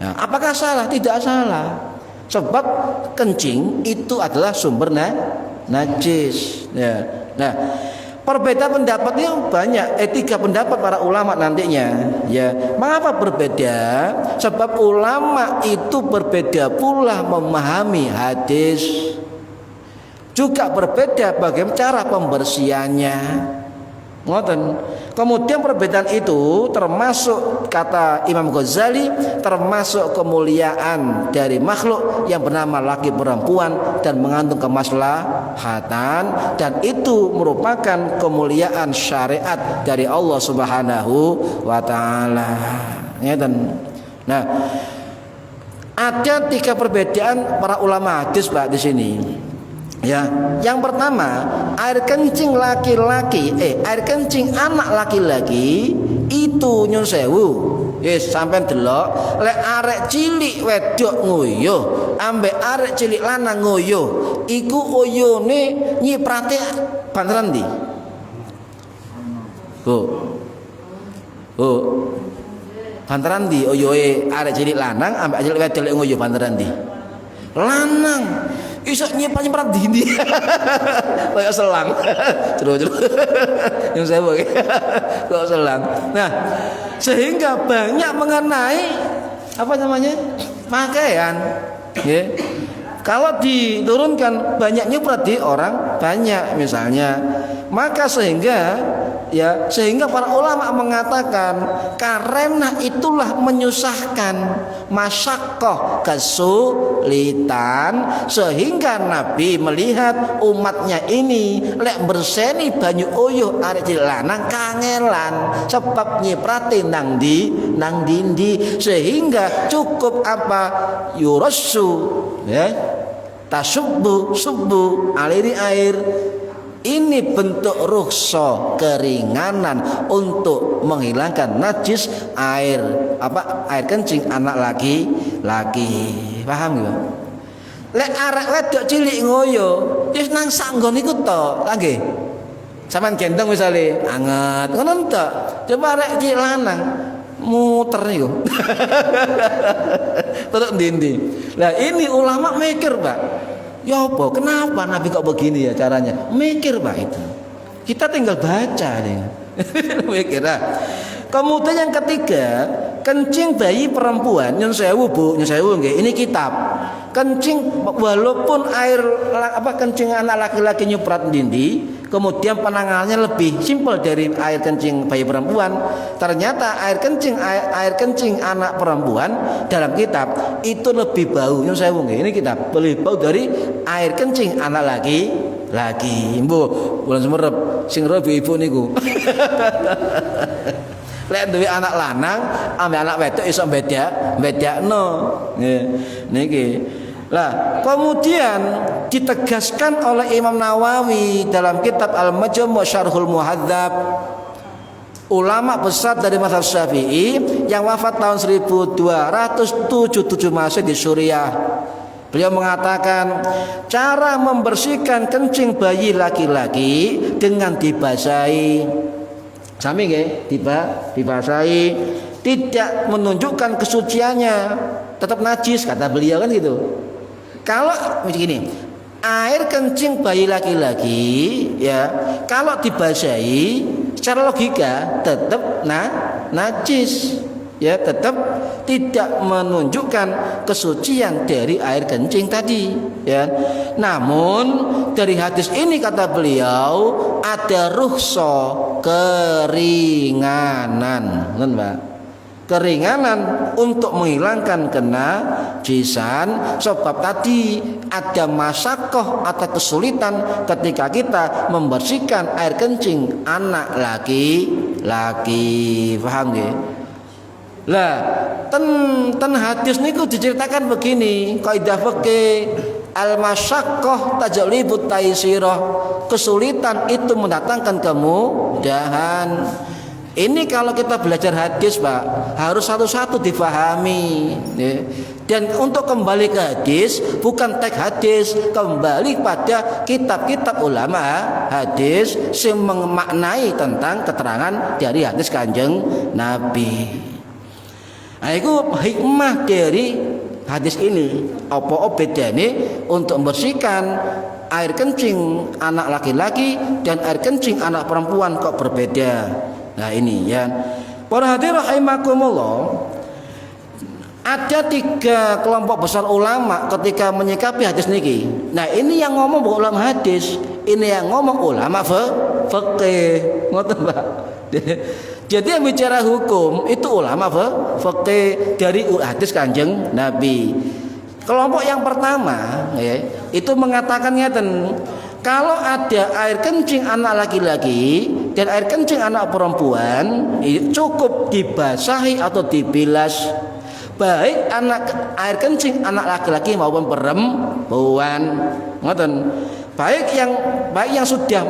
apakah salah? Tidak salah, sebab kencing itu adalah sumber najis. Ya. Nah, perbedaan pendapatnya banyak, tiga pendapat para ulama nantinya. Ya, mengapa berbeda? Sebab ulama itu berbeda pula memahami hadis, juga berbeda bagaimana cara pembersihannya. Ngoten. Kemudian perbedaan itu termasuk kata Imam Ghazali, termasuk kemuliaan dari makhluk yang bernama laki perempuan dan mengandung kemaslahatan, dan itu merupakan kemuliaan syariat dari Allah Subhanahu wa taala. Nah, ada tiga perbedaan para ulama hadis Pak di sini. Ya, yang pertama, air kencing air kencing anak laki-laki itu nyun sewu. Sampean delok, lek arek cilik wedok nguyuh ambek arek cilik lanang nguyuh, iku uyune nyiprate banteran ndi? Banteran ndi uyuhe arek cilik lanang ambek cilik wedok lek nguyuh banteran ndi? Lanang. Iso nyimpan dindi. Kayak selang. Jero-jero. Yang saya pakai. Kayak selang. Nah, sehingga banyak mengenai pakaian. Ya. Kalau diturunkan banyak nyiprat di orang banyak misalnya, maka sehingga para ulama mengatakan karena itulah menyusahkan, masyaqqah, kesulitan, sehingga Nabi melihat umatnya ini lek berseni banyu uyuh arek cilik lanang kangelan sebab nyiprati nang dindi, sehingga cukup yurassu, ya, tasubbu aliri air. Ini bentuk rukhsah, keringanan untuk menghilangkan najis air kencing anak laki-laki. Paham nggih? Lek arek wedok cilik ngoyo, wis nang sak nggon iku to, nggih. Sampeyan gendong misale anget, ngono to. Coba arek cilik lanang muter niku. Terus ndi. Lah ini ulama mikir, Pak. Ya apa? Kenapa Nabi kok begini ya caranya? Mikir Pak itu. Kita tinggal baca nih. Mikir. Kemudian yang ketiga, kencing bayi perempuan. Nyun sewu Bu, nyun sewu nggih. Ini kitab. Kencing walaupun kencing anak laki-laki nyuprat dindi, kemudian penanganannya lebih simpel dari air kencing bayi perempuan. Ternyata air kencing anak perempuan dalam kitab itu lebih bau. Nyun sewu nggih. Ini kitab lebih bau dari air kencing anak laki-laki. Mbuh, bulan semerep sing ibu niku. Lek duwe anak lanang ambek anak wedok iso bedakno. Nggih. Niki. Lah, kemudian ditegaskan oleh Imam Nawawi dalam kitab Al-Majmu' Syarhul Muhadzab, ulama besar dari mazhab Syafi'i yang wafat tahun 1277 Masehi di Suriah. Beliau mengatakan cara membersihkan kencing bayi laki-laki dengan dibasahi. Sami nggih, dibasahi tidak menunjukkan kesuciannya, tetap najis kata beliau kan gitu. Kalau begini, air kencing bayi laki-laki ya kalau dibasahi secara logika tetap najis ya, tetap tidak menunjukkan kesucian dari air kencing tadi ya. Namun dari hadis ini kata beliau ada rukhsah keringanan, Mbak. Keringanan untuk menghilangkan kenajisan, sebab tadi ada masyakoh atau kesulitan ketika kita membersihkan air kencing anak laki-laki. Paham nggih? Lah, ten hadis niku diceritakan begini, kaidah fikih al-masyaqqah tajlibut taysirah. Kesulitan itu mendatangkan kemudahan. Ini kalau kita belajar hadis, Pak, harus satu-satu difahami ya. Dan untuk kembali ke hadis, bukan teks hadis, kembali pada kitab-kitab ulama hadis yang memaknai tentang keterangan dari hadis Kanjeng Nabi. Nah, itu hikmah dari hadis ini. Apa bedane untuk membersihkan air kencing anak laki-laki dan air kencing anak perempuan kok berbeda? Nah ini ya, para hadirin rahimakumullah, ada 3 kelompok besar ulama ketika menyikapi hadis niki. Nah ini yang ngomong bukan ulama hadis, ini yang ngomong ulama fikih, ngoten Pak. Jadi yang bicara hukum itu ulama fikih dari hadis Kanjeng Nabi. Kelompok yang pertama ya, itu mengatakannya kalau ada air kencing anak laki-laki dan air kencing anak perempuan cukup dibasahi atau dibilas, baik air kencing anak laki-laki maupun perempuan, ngoten. Baik yang sudah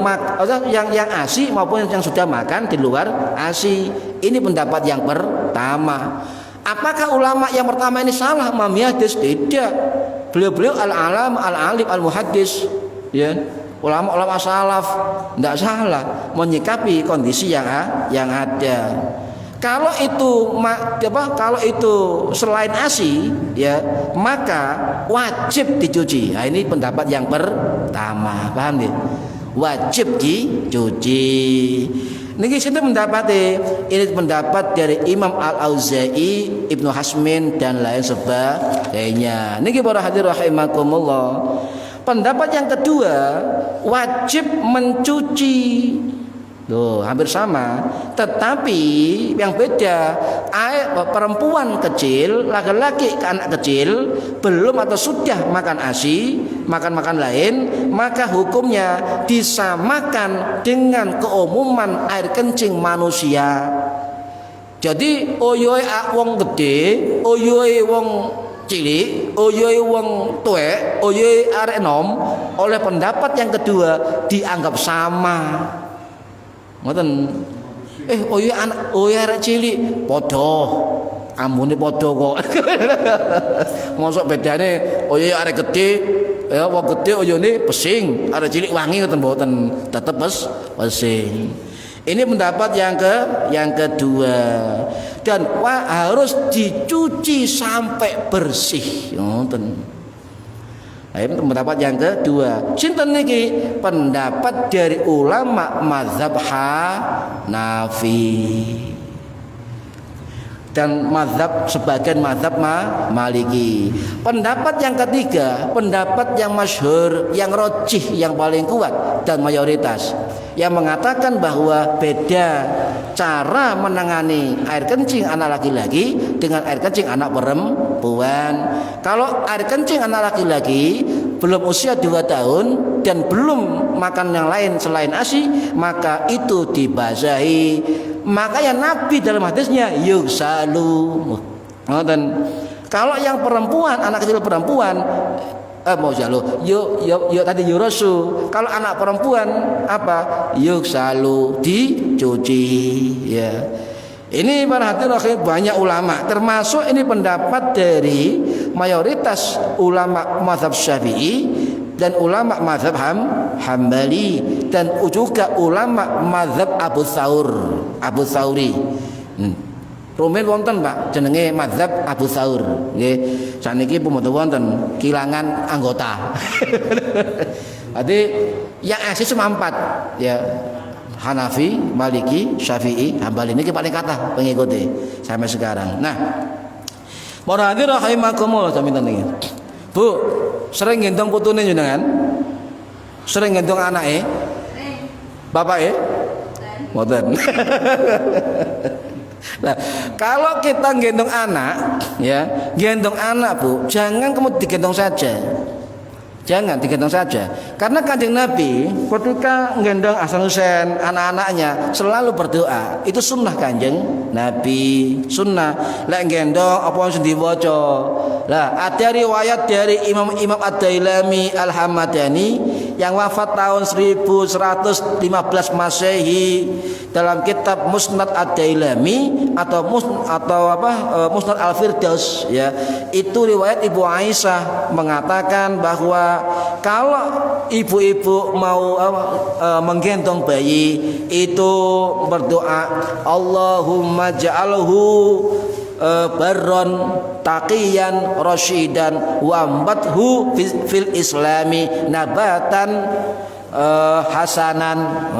yang ASI maupun yang sudah makan di luar ASI. Ini pendapat yang pertama. Apakah ulama yang pertama ini salah memahami hadis? Tidak. Beliau al-alam, al-alim, al-muhaddis ya. Ulama-ulama salaf tidak salah menyikapi kondisi yang ada. Kalau itu selain ASI ya, maka wajib dicuci. Nah, ini pendapat yang pertama, paham ya? Wajib dicuci. Niki sinten mendapati, ini pendapat dari Imam Al-Auza'i, Ibnu Hasmin dan lain sebagainya. Niki para hadirin rahimakumullah. Pendapat yang kedua, wajib mencuci. Loh, hampir sama, tetapi yang beda, perempuan kecil, laki-laki ke anak kecil belum atau sudah makan ASI, makan lain, maka hukumnya disamakan dengan keumuman air kencing manusia. Jadi oyoe wong gede, oyoe wong cilik, oyoe wong tuwek, oyoe arek enom, oleh pendapat yang kedua dianggap sama. Ngoten. Anak arek cilik padha. Ambune padha kok. Mosok bedane arek gede, ya wong gede oyone pesing, arek cilik wangi ngoten mboten, tetep pesing. Ini pendapat yang kedua. Dan harus dicuci sampai bersih. Ngoten. Ini pendapat yang kedua. Sinten niki? Pendapat dari ulama mazhab Hanafi dan sebagian mazhab Maliki. Pendapat yang ketiga, pendapat yang masyhur, yang rajih, yang paling kuat dan mayoritas, yang mengatakan bahwa beda cara menangani air kencing anak laki-laki dengan air kencing anak perempuan. Kalau air kencing anak laki-laki belum usia 2 tahun dan belum makan yang lain selain ASI, maka itu dibasahi. Makanya Nabi dalam hadisnya yugsalu. Kalau yang perempuan, anak kecil perempuan tadi yurasu. Kalau anak perempuan apa? Yugsalu, dicuci ya. Ini para hadirin banyak ulama, termasuk ini pendapat dari mayoritas ulama mazhab Syafi'i dan ulama mazhab Hambali dan juga ulama mazhab Abu Tsauri. Rumen wonten Pak jenenge mazhab Abu Tsaur. Nggih, saniki pun wonten kilangan anggota. Jadi yang eksis cuma 4 ya. Hanafi, Maliki, Syafi'i, Hambali ini paling kata pengikuti sampai sekarang. Nah, para hadirin rahimakumullah jaminten niki. Bu, sering gendong putune jenengan? Sering gendong anake? Bapake? Mboten. Nah, kalau kita gendong anak, ya, gendong anak Bu, jangan kemudian digendong saja. Jangan digendong saja. Karena Kanjeng Nabi ketika menggendong Hasan Husain anak-anaknya selalu berdoa. Itu sunnah Kanjeng Nabi, sunnah. Lek gendong apa sing diwaca. Lah, ada riwayat dari Imam Ad-Dailami Al-Hamadani yang wafat tahun 1115 Masehi dalam kitab Musnad Ad-Dailami atau Musnad Al-Firdaus ya. Itu riwayat Ibu Aisyah mengatakan bahwa kalau ibu-ibu mau menggendong bayi itu berdoa Allahumma ja'alhu barron taqiyan rasyidan wambathu fil islami nabatan hasanan.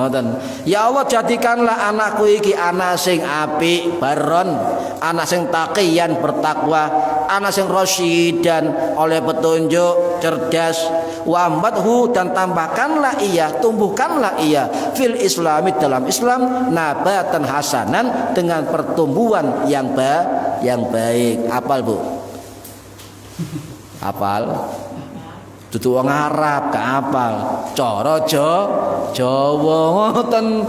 Ya Allah, jadikanlah anakku iki anak sing apik baron, anak sing taqiyan bertakwa, anak sing rasyidan oleh petunjuk, cerdas, wambathu dan tambahkanlah ia, tumbuhkanlah ia fil islami dalam Islam nabatan hasanan dengan pertumbuhan yang baik. Apal Bu? Apal? Dudu wong Arab gak apal. Cara Jawa ngoten.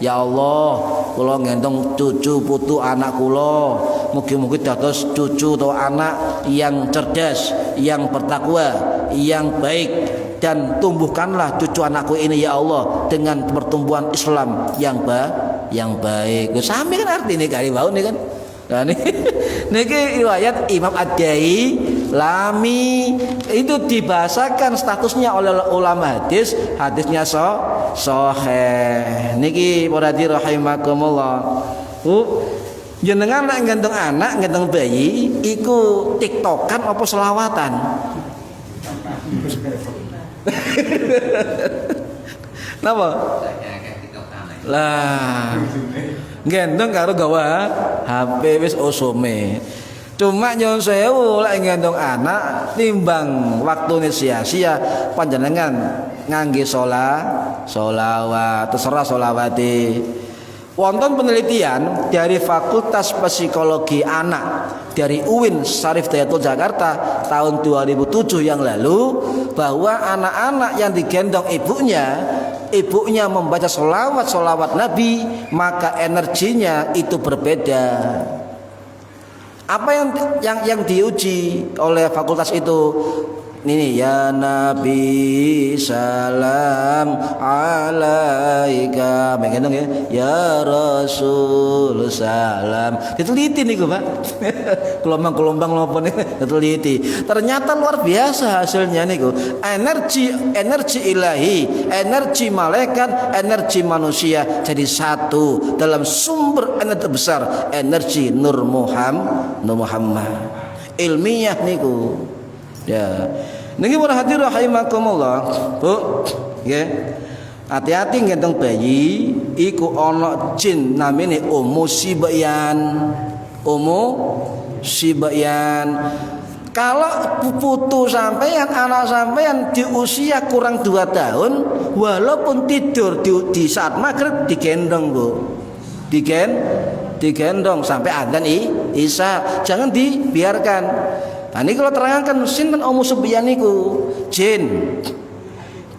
Ya Allah, kula ngendong cucu putu anak kula. Mugi-mugi dados cucu atau anak yang cerdas, yang bertakwa, yang baik, dan tumbuhkanlah cucu anakku ini ya Allah dengan pertumbuhan Islam yang baik. Sami kan artine kali wau nih kan. Nah niki riwayat Imam Ad-Dailami itu dibahasakan statusnya oleh ulama hadisnya sahih. Niki para hadirin rahimakumullah. Jenengan nek nggendong anak, nggendong bayi iku tiktokan apa selawatan? Napa? Lah gendong karo gawa HP wis osome. Cuma nyon sewu lek gendong anak timbang waktune sia-sia panjenengan ngangge sholawat terserah sholawati. Wonten penelitian dari Fakultas Psikologi Anak dari UIN Syarif Dayatul Jakarta tahun 2007 yang lalu bahwa anak-anak yang digendong ibunya membaca sholawat Nabi, maka energinya itu berbeda. Apa yang diuji oleh fakultas itu? Ini ya Nabi salam alaika, mengendong ya Rasul salam. Diteliti niku Pak. Gelombang-gelombang napa niku diteliti. Ternyata luar biasa hasilnya niku. Energi ilahi, energi malaikat, energi manusia jadi satu dalam sumber energi besar, energi Nur Muhammad. Ilmiah niku. Ya. Niki para hadirin rahimakumullah. Bu, nggih. Hati-hati nggendong bayi iku ana jin namine Ummu Sibyan. Kalau putu sampean, anak sampean di usia kurang 2 tahun, walaupun tidur di saat maghrib digendong Bu. Digendong sampai adzan isya. Jangan dibiarkan. Nah ini kalau terangkan sinten Ummu Sibyan niku jin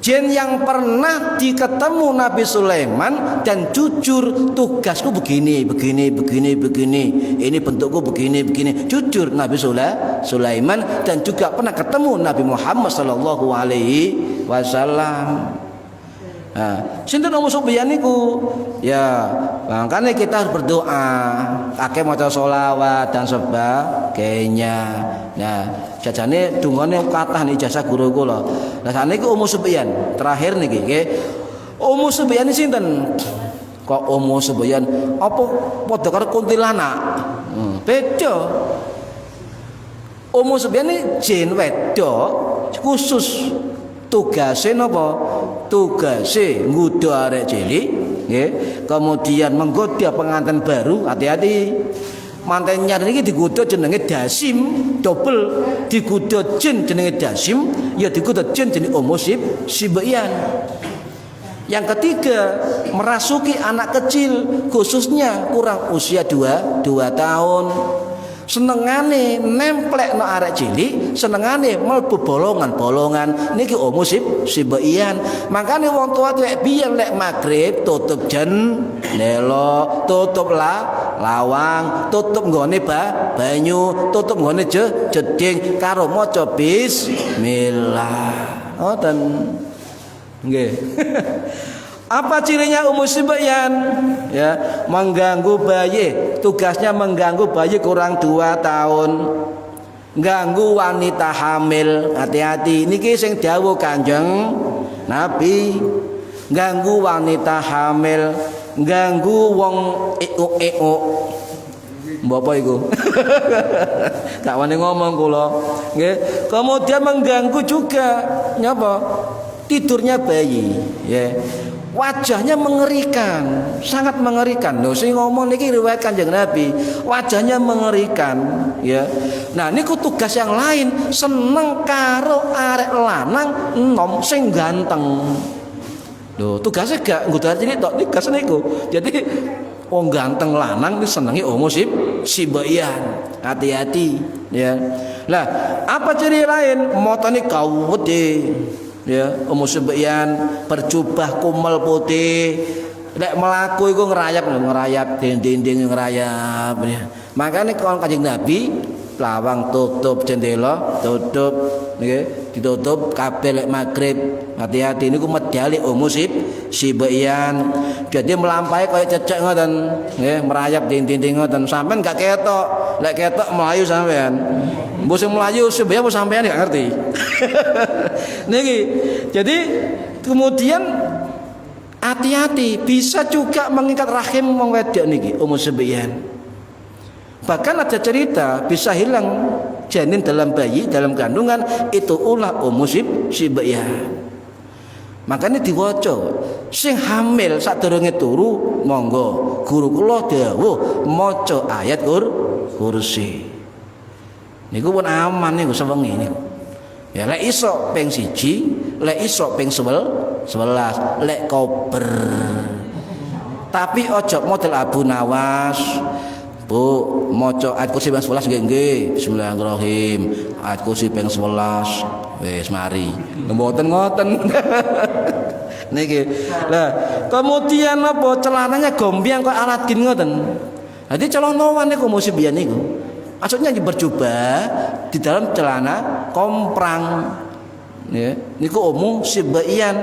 yang pernah diketemu Nabi Sulaiman dan jujur tugasku begini. Ini bentukku begini. Jujur Nabi Sulaiman dan juga pernah ketemu Nabi Muhammad sallallahu alaihi wasallam. Sinten Ummu Sufyan niku? Ya, makanya kita harus berdoa, akeh maca sholawat dan sebagainya. Nah, jajane dungane kathah nih ijazah guru kula. Lah sakniki Ummu Sufyan, terakhir niki nggih. Ummu Sufyan sinten? Kok Ummu Sufyan apa padha karo kuntilanak? Beda. Ummu Sufyan iki jin wedok khusus tugase napa? Tugase nggodha arek cilik nggih, kemudian menggoda pengantin baru. Hati-hati. Mantennya niki digodha jenenge Dasim, double digodha jin jenenge Dasim, ya digodha jin jenenge Ummu Sufyan. Yang ketiga, merasuki anak kecil khususnya kurang usia 2 tahun. Senengane nemplek no arek cilik, senengane mlebu bolongan-bolongan niki Ummu Sufyan. Makane wong tua lek biyen lek magrib tutup jendela, tutup lawang, tutup nggone banyu, tutup nggone jeding karo maca bismillah. Ngoten. Nggih. Apa cirinya Ummu Sufyan? Ya, mengganggu bayi. Tugasnya mengganggu bayi kurang 2 tahun. Ganggu wanita hamil. Hati-hati. Niki sing dawuh Kanjeng Nabi. Ganggu wanita hamil, ganggu wong euk-euk. Mbok apa iku? Gak wani ngomong kula. Nggih. Kemudian mengganggu juga nyapa? Tidurnya bayi, ya. Wajahnya mengerikan, sangat mengerikan. Lho sing ngomong niki riwayat Kanjeng Nabi, wajahnya mengerikan, ya. Nah, niku tugas yang lain, seneng karo arek lanang enom sing ganteng. Lho, tugasnya gak nggodha cilik tok, tugas niku. Jadi wong ganteng lanang iki senengi Ummu Sufyan. Hati-hati, ya. Lah, apa ciri lain? Motone kawedhe. Ya, Ummu Sufyan berjubah kumel putih. Nek melaku iku ngerayap dinding ngerayap ya. Makane kon Kanjeng Nabi lawang tutup jendela, tutup nggih, ditutup kabeh lek magrib. Hati-hati niku medali Ummu Sufyan. Jadi melampaui kaya cecek ngoten, nggih, merayap dinding ngoten. Sampeyan gak ketok, lek ketok melayu sampean. Mbok sing melayu Sufyan apa sampean gak ngerti. Niki. Jadi kemudian hati-hati bisa juga mengikat rahim wong wedok niki Ummu Sufyan. Bahkan ada cerita bisa hilang janin dalam bayi, dalam kandungan itu ulah Ummu Sufyan. Makanya diwaca sing hamil sadurunge turu monggo guru kula dawuh maca ayat kursi. Niku pun aman niku sewengi niku. Ya lek iso ping 1, lek iso ping 11, lek kober. Tapi ojo model Abu Nawas. Bu, maca ayat kursi ping 11 nggih. Bismillahirrahmanirrahim. Ayat kursi ping 11. Wis mari. Mboten ngoten. Niki. Lah, kemudian apa celananya gombyang kok Aladin ngoten. Dadi celana niku Ummu Sufyan niku. Maksudnya berjubah di dalam celana komprang. Ya, niku Ummu Sufyan.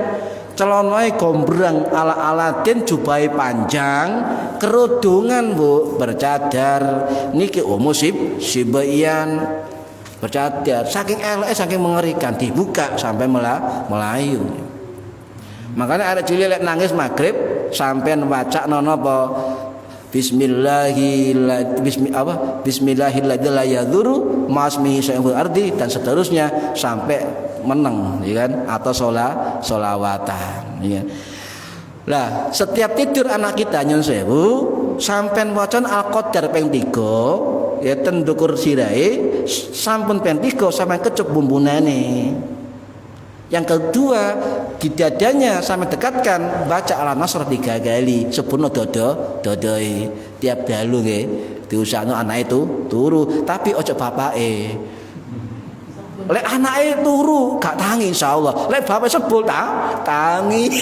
Celanae gombrang ala Aladin, jubahe panjang, kerudungan Bu, bercadar. Niki Ummu Sufyan bercadar. Saking eleke, saking mengerikan, dibuka sampai melayu. Makanya ada cilik lek nangis magrib sampean maca napa? Bismillahirrahmanirrahim masmihi syai'ul ardi dan seterusnya sampai meneng ya kan, atau sholawatan ya. Lah setiap tidur anak kita nyun sewu sampean wacan Al-Qadar ping 3 ya ten ndukur sirahe sampun ping 3 sampean kecup bumbunane. Yang kedua di dadanya sampai dekatkan baca Al-Nasr 3 kali sepuno dodoe tiap dalu nggih diusahno anak itu turu tapi ojo bapake. Lek anake turu gak tangi insyaallah, lek bapak sebul tangi.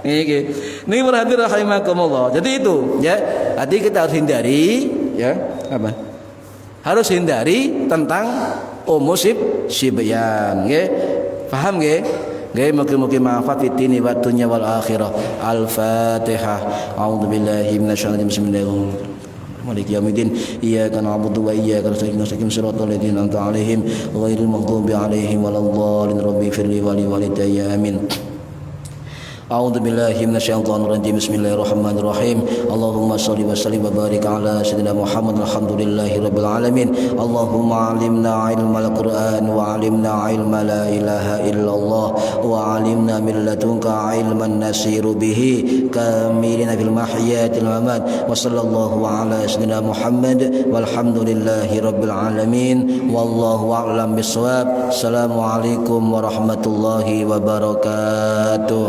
Niki berhati rahimakumullah. Jadi itu ya, tadi kita harus hindari ya apa? Harus hindari tentang Ummu Sufyan nggih. Paham nggih? Gai mugi-mugi manfaat fid dini wa dunya wal akhirah. Al-Fatihah. A'udzubillahi minasyaitonir rajim. Bismillahirrahmanirrahim. Maliki yaumiddin. Iyyaka na'budu wa iyyaka nasta'in. Shiratal ladzina an'amta 'alaihim ghairil maghdubi 'alaihim waladdallin. Rabbi firli wa li walidayya. Amin. A'udzu billahi minasyaitonir rajim. Bismillahirrahmanirrahim. Allahumma shalli wa sallim wa barik ala sayyidina Muhammad. Alhamdulillahi rabbil alamin. Allahumma 'allimna 'ilmal Qur'an wa 'allimna 'ilma la ilaha illallah wa 'allimna min ladunka 'ilman nasiru bihi kamilina fil mahyatil mamat. Wa sallallahu ala sayyidina Muhammad walhamdulillahi rabbil alamin. Wallahu a'lam bissawab. Assalamualaikum warahmatullahi wabarakatuh.